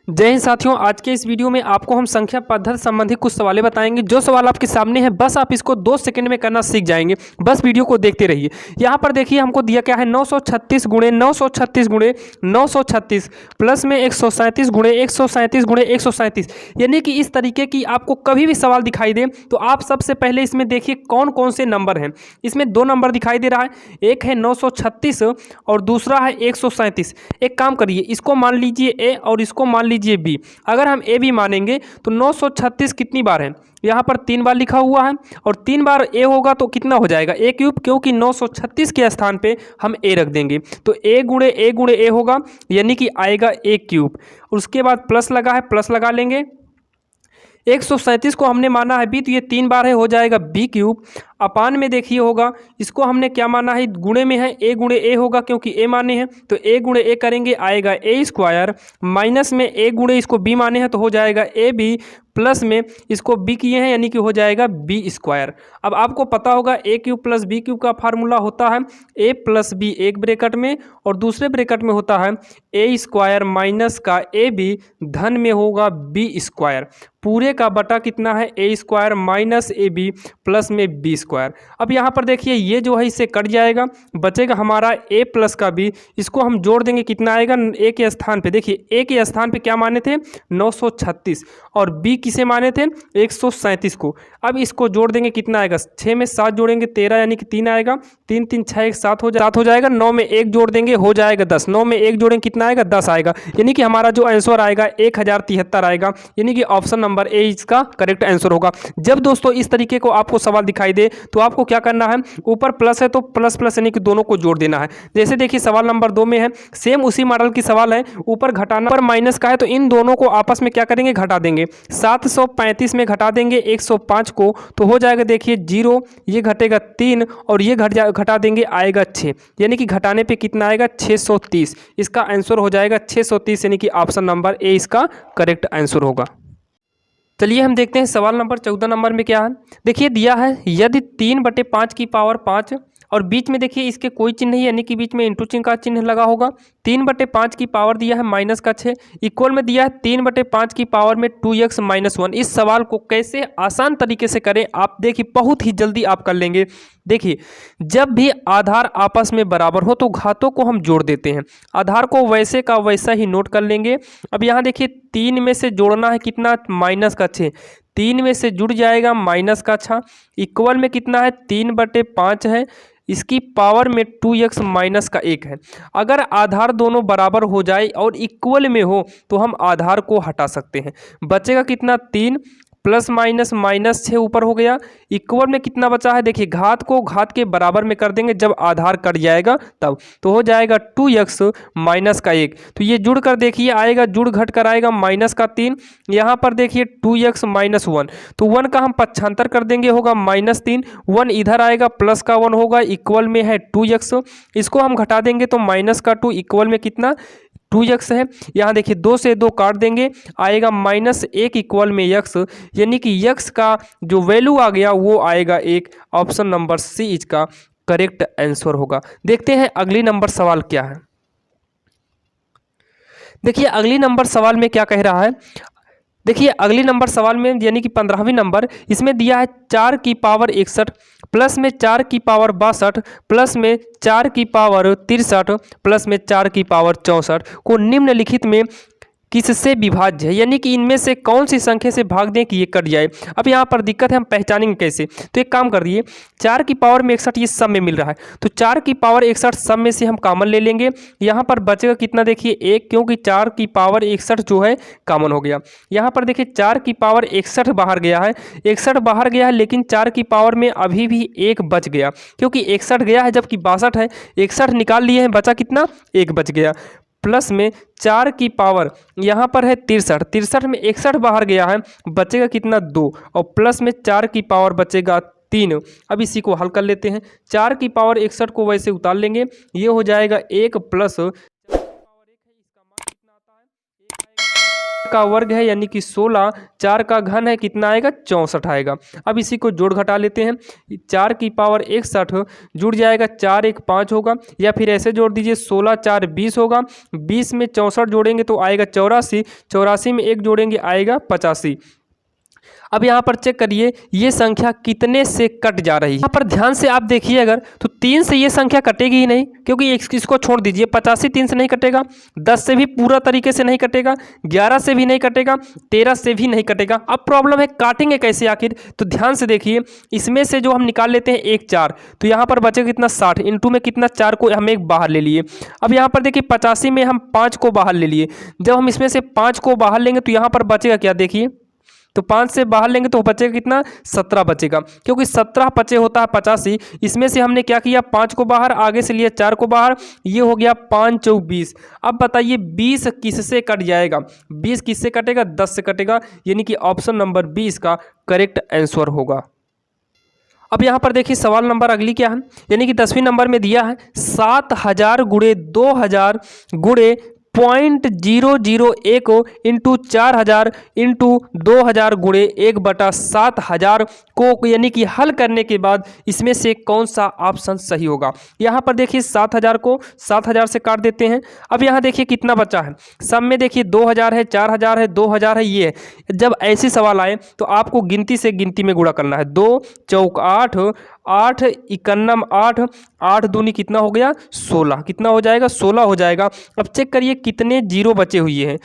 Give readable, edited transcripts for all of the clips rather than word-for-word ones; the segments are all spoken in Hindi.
जय हिंद साथियों, आज के इस वीडियो में आपको हम संख्या पद्धति संबंधी कुछ सवालें बताएंगे। जो सवाल आपके सामने है बस आप इसको 2 सेकंड में करना सीख जाएंगे। बस वीडियो को देखते रहिए। यहाँ पर देखिए हमको दिया क्या है 936 गुणे 936 गुणे 936 प्लस में 137 गुणे 137 गुणे 137, यानी कि इस तरीके की आपको कभी भी सवाल दिखाई दे तो आप सबसे पहले इसमें देखिए कौन कौन से नंबर हैं। इसमें 2 नंबर दिखाई दे रहा है, एक है 936 और दूसरा है 137। एक काम करिए, इसको मान लीजिए ए और इसको मान लीजिए बी। अगर हम ए बी मानेंगे तो 936 कितनी बार है, यहाँ पर 3 बार लिखा हुआ है और 3 बार ए होगा तो कितना हो जाएगा ए क्यूब, क्योंकि 936 के स्थान पे हम ए रख देंगे तो ए गुणे ए होगा, यानी कि आएगा ए क्यूब। उसके बाद प्लस लगा है, प्लस लगा लेंगे। 137 को हमने माना है बी तो ये 3 बार है, हो जाएगा बी क्यूब। अपान में देखिए होगा, इसको हमने क्या माना है, गुणे में है ए गुणे ए होगा क्योंकि ए माने हैं तो ए गुणे ए करेंगे आएगा ए स्क्वायर, माइनस में ए गुणे इसको बी माने हैं तो हो जाएगा ए बी, प्लस में इसको बी किए हैं यानी कि हो जाएगा बी स्क्वायर। अब आपको पता होगा ए क्यूब प्लस बी क्यूब का फार्मूला होता है ए प्लस बी एक ब्रैकेट में और दूसरे ब्रैकेट में होता है ए स्क्वायर माइनस का ए बी धन में होगा बी स्क्वायर। पूरे का बटा कितना है a square minus a b plus में बी स्क्वायर। अब यहाँ पर देखिए ये जो है इससे कट जाएगा, बचेगा हमारा ए प्लस का बी। इसको हम जोड़ देंगे, कितना आएगा ए के स्थान पे, देखिए ए के स्थान पे क्या माने थे 936 और बी किसे माने थे 137 को। अब इसको जोड़ देंगे, कितना आएगा 6 में 7 जोड़ेंगे 13 यानी कि 3 आएगा, 3 3 6 1 7 हो जाएगा। 9 में 1 जोड़ देंगे हो जाएगा 10, 9 में 1 जोड़ेंगे कितना आएगा 10 आएगा, यानी कि हमारा जो आंसर आएगा 1073 आएगा, यानी कि ऑप्शन नंबर ए इसका करेक्ट आंसर होगा। जब दोस्तों इस तरीके को आपको सवाल दिखाई दे तो आपको क्या करना है, ऊपर प्लस है तो प्लस प्लस यानी कि दोनों को जोड़ देना है। जैसे देखिए सवाल नंबर 2 में है, सेम उसी मॉडल की सवाल है, ऊपर घटाना पर माइनस का है तो इन दोनों को आपस में क्या करेंगे घटा देंगे। 735 में घटा देंगे 105 को तो हो जाएगा देखिए 0, ये घटेगा 3 और ये घटा देंगे आएगा 6, यानी कि घटाने पे कितना आएगा 630। इसका आंसर हो जाएगा 630, यानी कि ऑप्शन नंबर ए इसका करेक्ट आंसर होगा। चलिए हम देखते हैं सवाल नंबर 14 नंबर में क्या है। देखिए दिया है यदि 3/5 की पावर 5 और बीच में देखिए इसके कोई चिन्ह नहीं, यानी कि बीच में इंटू चिन्ह का चिन्ह लगा होगा। 3/5 की पावर दिया है माइनस का 6, इक्वल में दिया है 3/5 की पावर में 2x - 1। इस सवाल को कैसे आसान तरीके से करें आप देखिए, बहुत ही जल्दी आप कर लेंगे। देखिए जब भी आधार आपस में बराबर हो तो घातों को हम जोड़ देते हैं, आधार को वैसे का वैसा ही नोट कर लेंगे। अब यहाँ देखिए 3 में से जोड़ना है कितना माइनस का 6, 3 में से जुड़ जाएगा माइनस का 6, इक्वल में कितना है 3/5 है, इसकी पावर में 2x माइनस का 1 है। अगर आधार दोनों बराबर हो जाए और इक्वल में हो तो हम आधार को हटा सकते हैं, बचेगा कितना 3 प्लस माइनस माइनस 6 ऊपर हो गया, इक्वल में कितना बचा है, देखिए घात को घात के बराबर में कर देंगे जब आधार कट जाएगा तब, तो हो जाएगा 2x माइनस का 1। तो ये जुड़ कर देखिए आएगा, जुड़ घट कर आएगा माइनस का 3, यहाँ पर देखिए 2x - 1 तो 1 का हम पक्षांतर कर देंगे होगा -3, 1 इधर आएगा प्लस का 1 होगा, इक्वल में है 2x, इसको हम घटा देंगे तो माइनस का 2 इक्वल में कितना 2x है। यहाँ देखिए 2 से 2 काट देंगे आएगा -1 इक्वल में x, यानी कि x का जो वैल्यू आ गया वो आएगा 1। ऑप्शन नंबर सी इसका करेक्ट आंसर होगा। देखते हैं अगली नंबर सवाल क्या है। देखिए अगली नंबर सवाल में क्या कह रहा है, देखिए अगली नंबर सवाल में यानी कि 15वीं नंबर, इसमें दिया है 4 की पावर 61 प्लस में 4 की पावर 62 प्लस में 4 की पावर 63 प्लस में 4 की पावर 64 को निम्नलिखित में किससे विभाज्य है, यानी कि इनमें से कौन सी संख्या से भाग दें कि ये कट जाए। अब यहाँ पर दिक्कत है, हम पहचानेंगे कैसे, तो एक काम कर दिए 4 की पावर में 61 ये सब में मिल रहा है तो 4 की पावर 61 सब में से हम कॉमन ले लेंगे। यहाँ पर बचेगा कितना देखिए 1, क्योंकि 4 की पावर 61 जो है कॉमन हो गया। यहाँ पर देखिए 4 की पावर 61 बाहर गया है, 61 बाहर गया है, लेकिन 4 की पावर में अभी भी 1 बच गया, क्योंकि 61 गया है जबकि 62 है, 61 निकाल लिए हैं, बचा कितना 1 बच गया। प्लस में 4 की पावर यहाँ पर है 63, 63 में 61 बाहर गया है, बचेगा कितना 2 और प्लस में 4 की पावर बचेगा 3। अब इसी को हल कर लेते हैं, 4 की पावर 61 को वैसे उतार लेंगे, ये हो जाएगा 1 प्लस का वर्ग है यानी कि 16, 4 का घन है कितना आएगा 64 आएगा। अब इसी को जोड़ घटा लेते हैं, 4 की पावर 61 जुड़ जाएगा, 4 1 5 होगा, या फिर ऐसे जोड़ दीजिए 16 4 20 होगा, 20 में 64 जोड़ेंगे तो आएगा 84, 84 में 1 जोड़ेंगे आएगा 85। अब यहाँ पर चेक करिए ये संख्या कितने से कट जा रही है। यहाँ पर ध्यान से आप देखिए अगर तो 3 से ये संख्या कटेगी ही नहीं, क्योंकि इसको छोड़ दीजिए, 85 3 से नहीं कटेगा, 10 से भी पूरा तरीके से नहीं कटेगा, 11 से भी नहीं कटेगा, 13 से भी नहीं कटेगा। अब प्रॉब्लम है काटेंगे कैसे आखिर, तो ध्यान से देखिए इसमें से जो हम निकाल लेते हैं 1 4, तो यहाँ पर बचेगा कितना 60, इंटू में कितना 4 को हम एक बाहर ले लिए। अब यहाँ पर देखिए 85 में हम 5 को बाहर ले लिए, जब हम इसमें से 5 को बाहर लेंगे तो यहाँ पर बचेगा क्या, देखिए तो 5 से बाहर लेंगे तो बचेगा कितना 17 बचेगा, क्योंकि 17 पचे होता है 85। इसमें से हमने क्या किया 5 को बाहर, आगे से लिया 4 को बाहर, ये हो गया 5 4 20। अब बताइए 20 किससे कट जाएगा, 20 किससे कटेगा 10 से कटेगा, यानी कि ऑप्शन नंबर 20 का करेक्ट आंसर होगा। अब यहाँ पर देखिए सवाल नंबर अगली क्या है, यानी कि 10वीं नंबर में दिया है 7000 गुणे 2000 गुणे 0.001 इंटू 4000 इंटू 2000 गुणे 1/7000 को, यानी कि हल करने के बाद इसमें से कौन सा ऑप्शन सही होगा। यहाँ पर देखिए 7000 को 7000 से काट देते हैं। अब यहाँ देखिए कितना बचा है, सब में देखिए 2000 है, 4000 है, 2000 है, ये है। जब ऐसे सवाल आए तो आपको गिनती से गिनती में गुणा करना है, 2 चौक 8, 8 इकन्नम 8, 8 दूनी कितना हो गया 16, कितना हो जाएगा 16 हो जाएगा। अब चेक करिए कितने जीरो बचे हुए हैं,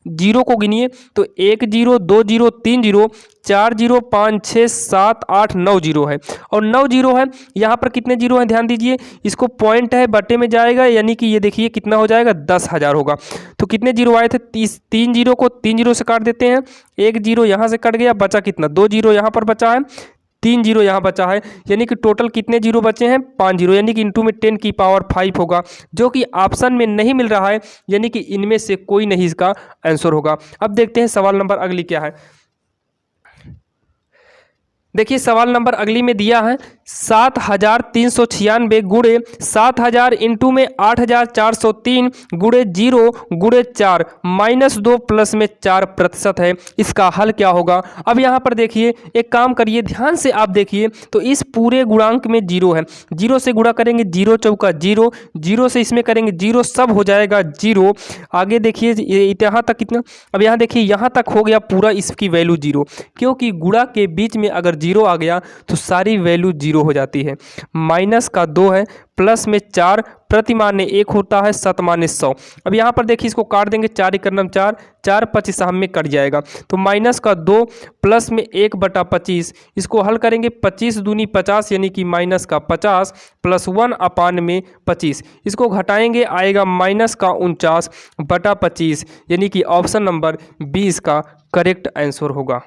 जीरो को गिनिए तो 1 0 2 0 3 0 4 0 5 6 7 8 9 जीरो है, और 9 जीरो है। यहाँ पर कितने जीरो हैं ध्यान दीजिए, इसको पॉइंट है बटे में जाएगा, यानी कि ये देखिए कितना हो जाएगा 10,000 होगा। तो कितने जीरो आए थे 30, 3 जीरो को 3 जीरो से काट देते हैं, 1 जीरो यहाँ से कट गया, बचा कितना 2 जीरो यहाँ पर बचा है, 3 जीरो यहाँ बचा है, यानी कि टोटल कितने जीरो बचे हैं 5 जीरो, यानी कि इंटू में 10 की पावर 5 होगा, जो कि ऑप्शन में नहीं मिल रहा है, यानी कि इनमें से कोई नहीं इसका आंसर होगा। अब देखते हैं सवाल नंबर अगली क्या है। देखिए सवाल नंबर अगली में दिया है 7396 गुणे 7000 इंटू में 8403 गुणे 0 गुणे 4 -2 प्लस में 4% है, इसका हल क्या होगा। अब यहाँ पर देखिए एक काम करिए, ध्यान से आप देखिए तो इस पूरे गुणांक में 0 है, 0 से गुणा करेंगे 0 चौका 0, 0 से इसमें करेंगे 0, सब हो जाएगा 0। आगे देखिए यहाँ तक कितना, अब यहाँ देखिए यहाँ तक हो गया पूरा इसकी वैल्यू 0, क्योंकि गुणा के बीच में अगर 0 आ गया तो सारी वैल्यू 0 हो जाती है। माइनस का 2 है, प्लस में 4, प्रतिमान्य 1 होता है, शतमान्य 100। अब यहाँ पर देखिए इसको काट देंगे, 4 इकन्नम 4, 4 25 हम में कट जाएगा, तो माइनस का 2 प्लस में 1/25, इसको हल करेंगे 25 दूनी 50, यानी कि माइनस का 50 प्लस 1/25, इसको घटाएंगे आएगा माइनस का 49/25, यानी कि ऑप्शन नंबर 20 का करेक्ट आंसर होगा।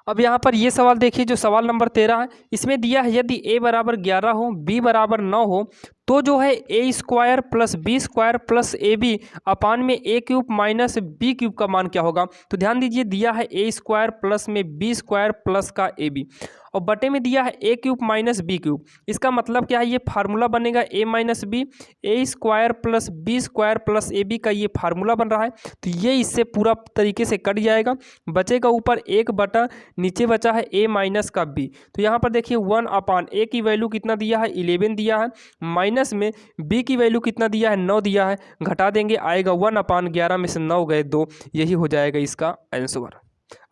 अब यहाँ पर ये सवाल देखिए जो सवाल नंबर 13 है, इसमें दिया है यदि a बराबर 11 हो, b बराबर 9 हो तो जो है a square plus B square plus A b upon में a cube minus B cube का मान क्या होगा। तो ध्यान दीजिए दिया है a स्क्वायर प्लस में बी स्क्वायर प्लस का ए बी, और बटे में दिया है a cube minus B cube. इसका मतलब क्या है, ये फार्मूला बनेगा a minus B, A square plus B square plus A B का ये फार्मूला बन रहा है, तो ये इससे पूरा तरीके से कट जाएगा, बचेगा ऊपर 1 बटा नीचे बचा है a माइनस का b। तो यहाँ पर देखिए 1/a की वैल्यू कितना दिया है 11 दिया है, माइनस में b की वैल्यू कितना दिया है 9 दिया है, घटा देंगे आएगा 1/11 में से 9 गए 2, यही हो जाएगा इसका आंसर।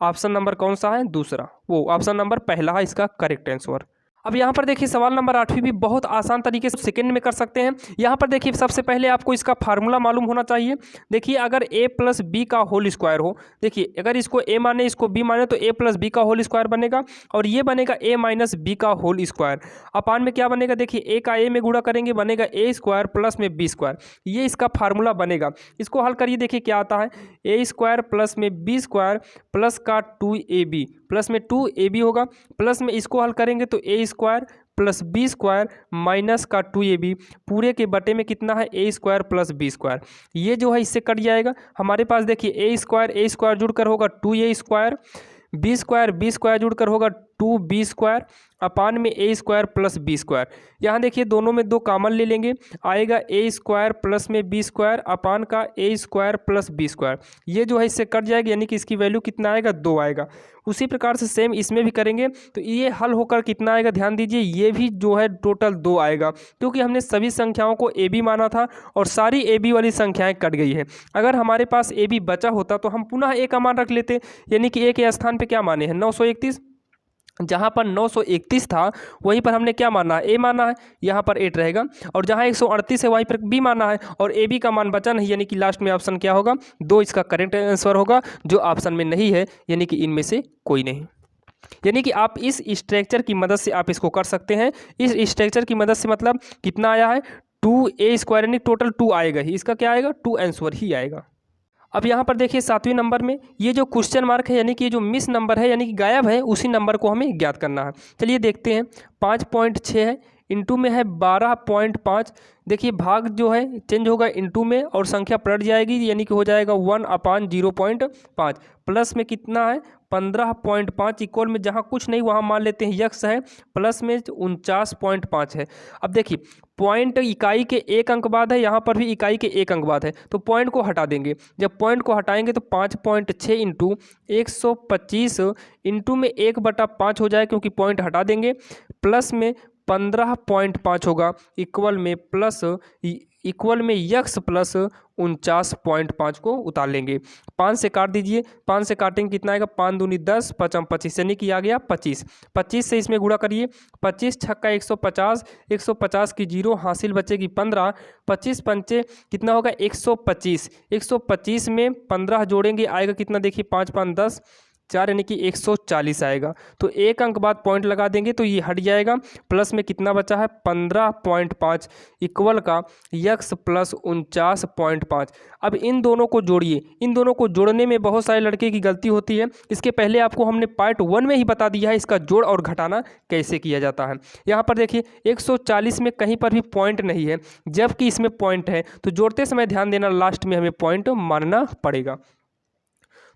ऑप्शन नंबर कौन सा है, दूसरा, वो ऑप्शन नंबर पहला है इसका करेक्ट आंसर। अब यहाँ पर देखिए सवाल नंबर 8 भी बहुत आसान तरीके से सेकंड में कर सकते हैं। यहाँ पर देखिए सबसे पहले आपको इसका फार्मूला मालूम होना चाहिए। देखिए अगर a प्लस बी का होल स्क्वायर हो, देखिए अगर इसको a माने इसको b माने तो a प्लस बी का होल स्क्वायर बनेगा, और ये बनेगा a माइनस बी का होल स्क्वायर। अपान में क्या बनेगा, देखिए a का a में गुणा करेंगे बनेगा a स्क्वायर प्लस में b स्क्वायर, ये इसका फार्मूला बनेगा। इसको हल करिए, देखिए क्या आता है, a स्क्वायर प्लस में b स्क्वायर प्लस का 2ab प्लस में 2ab होगा, प्लस में इसको हल करेंगे तो a square plus B square minus का 2ab पूरे के बटे में कितना है a square plus B square, ये जो है इससे कट जाएगा। हमारे पास देखिए a स्क्वायर जुड़कर होगा 2a स्क्वायर, बी स्क्वायर जुड़कर होगा 2b² अपान में a² प्लस b²। यहाँ देखिए दोनों में 2 कॉमन ले लेंगे, आएगा a² प्लस में b² अपान का a² प्लस b²। ये जो है इससे कट जाएगा, यानी कि इसकी वैल्यू कितना आएगा, 2 आएगा। उसी प्रकार से सेम इसमें भी करेंगे तो ये हल होकर कितना आएगा, ध्यान दीजिए, ये भी जो है टोटल 2 आएगा, क्योंकि हमने सभी संख्याओं को ए बी माना था और सारी ए बी वाली संख्याएं कट गई है। अगर हमारे पास ए बी बचा होता तो हम पुनः ए का मान रख लेते, यानी कि ए के स्थान पे क्या माने हैं, 931। जहाँ पर 931 था वहीं पर हमने क्या माना है, ए माना है, यहाँ पर 8 रहेगा। और जहाँ 138 है वहीं पर बी माना है और ए बी का मान बचा नहीं, यानी कि लास्ट में ऑप्शन क्या होगा, 2 इसका करेक्ट आंसर होगा, जो ऑप्शन में नहीं है, यानी कि इनमें से कोई नहीं। यानी कि आप इस स्ट्रक्चर की मदद से आप इसको कर सकते हैं। इस स्ट्रक्चर की मदद से मतलब कितना आया है, 2a², यानी टोटल 2 आएगा ही, इसका क्या आएगा, 2 आंसर ही आएगा। अब यहाँ पर देखिए 7वें नंबर में ये जो क्वेश्चन मार्क है, यानी कि ये जो मिस नंबर है, यानी कि गायब है, उसी नंबर को हमें ज्ञात करना है। चलिए देखते हैं, 5.6 है, इंटू में है 12.5। देखिए भाग जो है चेंज होगा इंटू में और संख्या पलट जाएगी, यानी कि हो जाएगा 1/0.5। प्लस में कितना है, 15.5 इक्वल में जहाँ कुछ नहीं वहाँ मान लेते हैं यक्स है, प्लस में 49.5 है। अब देखिए पॉइंट इकाई के 1 अंक बाद है, यहाँ पर भी इकाई के 1 अंक बाद है, तो पॉइंट को हटा देंगे। जब पॉइंट को हटाएंगे तो 5.6 इंटू 125 इंटू में 1/5 हो जाए, क्योंकि पॉइंट हटा देंगे, प्लस में 15.5 होगा, इक्वल में यक्स प्लस 49.5 को उतार लेंगे। 5 से काट दीजिए, 5 से काटेंगे कितना आएगा, 5 दूनी 10, 5 25, यानी कि आ गया 25। 25 से इसमें गुणा करिए, 25 छक्का 150, 150 की 0 हासिल बचेगी 15, 25 पंचे कितना होगा, 125। 125 में 15 जोड़ेंगे आएगा कितना, देखिए 5 5 10 4, यानी कि 140 आएगा। तो 1 अंक बाद पॉइंट लगा देंगे तो ये हट जाएगा, प्लस में कितना बचा है, 15.5 इक्वल का यक्स प्लस 49.5। अब इन दोनों को जोड़िए। इन दोनों को जोड़ने में बहुत सारे लड़के की गलती होती है, इसके पहले आपको हमने पार्ट 1 में ही बता दिया है इसका जोड़ और घटाना कैसे किया जाता है। यहाँ पर देखिए 140 में कहीं पर भी पॉइंट नहीं है, जबकि इसमें पॉइंट है, तो जोड़ते समय ध्यान देना, लास्ट में हमें पॉइंट मानना पड़ेगा।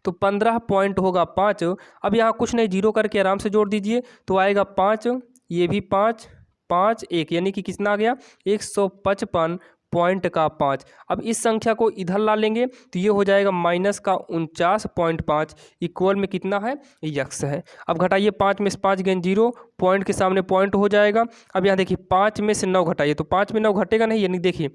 तो 15 पॉइंट होगा 5। अब यहाँ कुछ नहीं, 0 करके आराम से जोड़ दीजिए, तो आएगा 5, ये भी 5, 5 1, यानी कि कितना आ गया, 155.5। अब इस संख्या को इधर ला लेंगे तो ये हो जाएगा माइनस का 49.5 इक्वल में कितना है, यक्स है। अब घटाइए, 5 में से 5 गए 0, पॉइंट के सामने पॉइंट हो जाएगा। अब यहाँ देखिए 5 में से 9 घटाइए, तो 5 में 9 घटेगा नहीं, यानी देखिए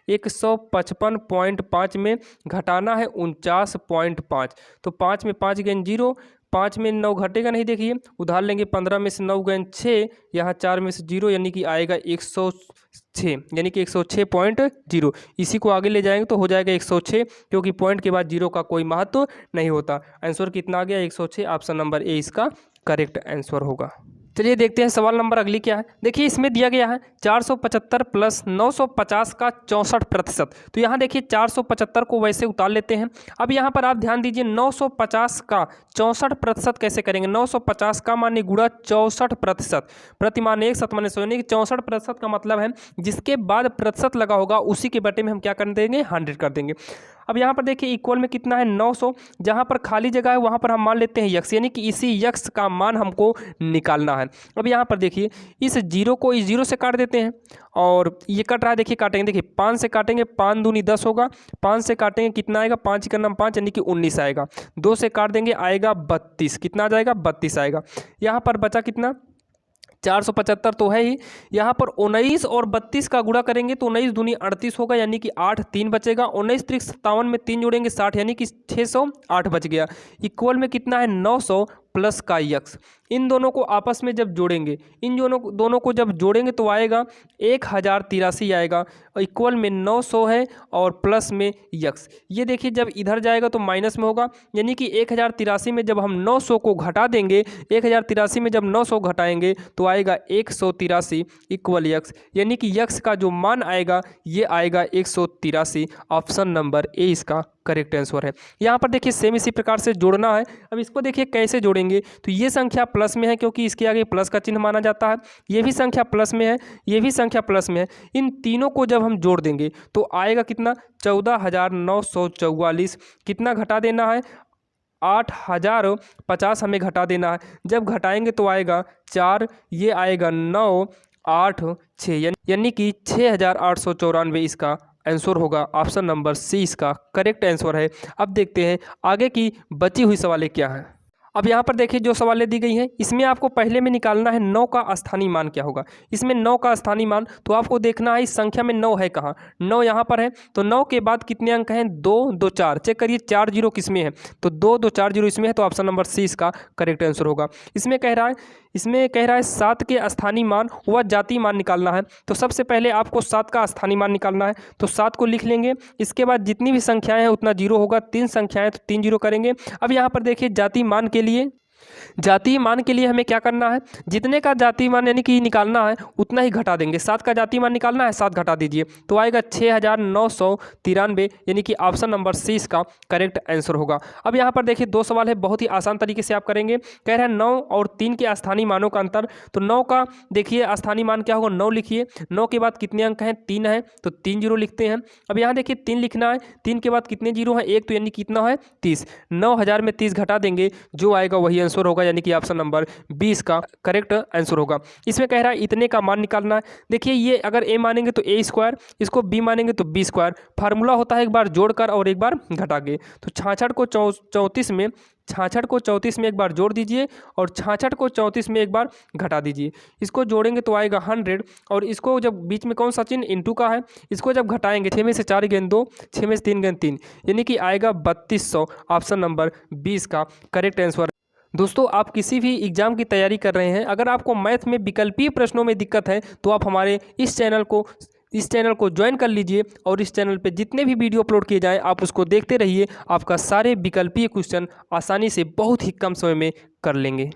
155.5 में घटाना है 49.5, तो 5 में 5 गए 0, 5 में 9 घटेगा नहीं, देखिए उधार लेंगे, 15 में से 9 गए 6, यहाँ 4 में से 0, यानी कि आएगा 106, यानी कि 106.0। इसी को आगे ले जाएंगे तो हो जाएगा 106, क्योंकि पॉइंट के बाद 0 का कोई महत्व नहीं होता। आंसर कितना आ गया, 106। ऑप्शन नंबर ए इसका करेक्ट आंसर होगा। चलिए देखते हैं सवाल नंबर अगली क्या है। देखिए इसमें दिया गया है 475 प्लस 950 का 64%। तो यहाँ देखिए 475 को वैसे उतार लेते हैं। अब यहाँ पर आप ध्यान दीजिए, 950 का 64% कैसे करेंगे, 950 का माने गुणा 64%, प्रतिमान 1 शतमान 100, यानी कि 64% का मतलब है जिसके बाद प्रतिशत लगा होगा उसी के बटे में हम क्या कर देंगे, 100 कर देंगे। अब यहाँ पर देखिए इक्वल में कितना है, 900, जहाँ पर खाली जगह है वहाँ पर हम मान लेते हैं यक्स, यानी कि इसी यक्स का मान हमको निकालना है। अब यहाँ पर देखिए इस 0 को इस 0 से काट देते हैं और ये कट रहा है, देखिए काटेंगे, देखिए 5 से काटेंगे, 5 दूनी 10 होगा, 5 से काटेंगे कितना आएगा, 5 का नाम 5, यानी कि 19 आएगा। 2 से काट देंगे आएगा 32, कितना आ जाएगा, 32 आएगा। यहाँ पर बचा कितना, 475 तो है ही, यहाँ पर 19 और 32 का गुणा करेंगे तो 19 दूनी 38 होगा, यानी कि 8 3 बचेगा। 19 त्रिक 57 में 3 जोड़ेंगे 60, यानी कि 608 बच गया। इक्वल में कितना है, 900 प्लस का यक्स। इन दोनों को आपस में जब जोड़ेंगे, इन दोनों को जब जोड़ेंगे तो आएगा 1083 आएगा, इक्वल में 900 है और प्लस में यक्स। ये देखिए जब इधर जाएगा तो माइनस में होगा, यानी कि 1083 में जब हम 900 को घटा देंगे, 1083 में जब 900 घटाएंगे तो आएगा 183 इक्वल यक्स, यानी कि यक्स का जो मान आएगा ये आएगा 183। ऑप्शन नंबर ए इसका करेक्ट आंसर है। यहाँ पर देखिए सेम इसी प्रकार से जोड़ना है। अब इसको देखिए कैसे जोड़ेंगे, तो ये संख्या प्लस में है क्योंकि इसके आगे प्लस का चिन्ह माना जाता है, ये भी संख्या प्लस में है, ये भी संख्या प्लस में है। इन तीनों को जब हम जोड़ देंगे तो आएगा कितना, 14,944। कितना घटा देना है, 8050 हमें घटा देना है। जब घटाएंगे तो आएगा 4, ये आएगा 9, 8, 6 यानी कि 6894 इसका आंसर होगा। ऑप्शन नंबर सी इसका करेक्ट आंसर है। अब देखते हैं आगे की बची हुई सवालें क्या हैं। अब यहाँ पर देखिए जो सवालें दी गई हैं इसमें आपको पहले में निकालना है 9 का स्थानीय मान क्या होगा। इसमें 9 का स्थानीय मान तो आपको देखना है इस संख्या में 9 है कहाँ। 9 यहाँ पर है तो 9 के बाद कितने अंक हैं, 2, 2, 4। चेक करिए 4 जीरो किस में है तो 2, 2, 4 जीरो इसमें है तो ऑप्शन नंबर सी इसका करेक्ट आंसर होगा। इसमें कह रहा है 7 के स्थानीय मान व जातीय मान निकालना है। तो सबसे पहले आपको 7 का स्थानीय मान निकालना है तो 7 को लिख लेंगे। इसके बाद जितनी भी संख्याएं हैं उतना जीरो होगा, 3 संख्याएं तो 3 जीरो करेंगे। अब यहाँ पर देखिए जातीय मान के लिए हमें क्या करना है, जितने का जातीय मान यानी कि निकालना है उतना ही घटा देंगे। 7 का जातीय मान निकालना है, 7 घटा दीजिए तो आएगा 6993 यानी कि ऑप्शन नंबर सी इसका करेक्ट आंसर होगा। अब यहाँ पर देखिए 2 सवाल है, बहुत ही आसान तरीके से आप करेंगे। कह रहे हैं 9 और 3 के स्थानीय मानों का अंतर। तो 9 का देखिए स्थानीय मान क्या होगा, 9 लिखिए। 9 के बाद कितने अंक हैं, 3 है तो 3 जीरो लिखते हैं। अब यहाँ देखिए 3 लिखना है, 3 के बाद कितने जीरो हैं, 1 तो यानी कितना है 30। 9000 में 30 घटा देंगे जो आएगा वही आंसर होगा यानी कि ऑप्शन नंबर 20 का करेक्ट आंसर होगा। इसमें कह रहा है इतने का मान निकालना है। देखिए ये अगर a मानेंगे तो a स्क्वायर, इसको b मानेंगे तो b स्क्वायर। फार्मूला होता है एक बार जोड़कर और एक बार घटा के। तो 66 को 34 में एक बार जोड़ दीजिए और 66 को 34 में एक बार घटा दीजिए। इसको जोड़ेंगे तो आएगा 100 और इसको जब बीच में कौन सा चिन्ह इंटू का है, इसको जब घटाएंगे 6 में से 4 गेंद 2, 6 में से 3 गेंद 3 यानी कि आएगा 3200। ऑप्शन नंबर 20 का करेक्ट आंसर। दोस्तों आप किसी भी एग्जाम की तैयारी कर रहे हैं, अगर आपको मैथ में विकल्पीय प्रश्नों में दिक्कत है तो आप हमारे इस चैनल को ज्वाइन कर लीजिए और इस चैनल पे जितने भी वीडियो अपलोड किए जाएं आप उसको देखते रहिए। आपका सारे विकल्पीय क्वेश्चन आसानी से बहुत ही कम समय में कर लेंगे।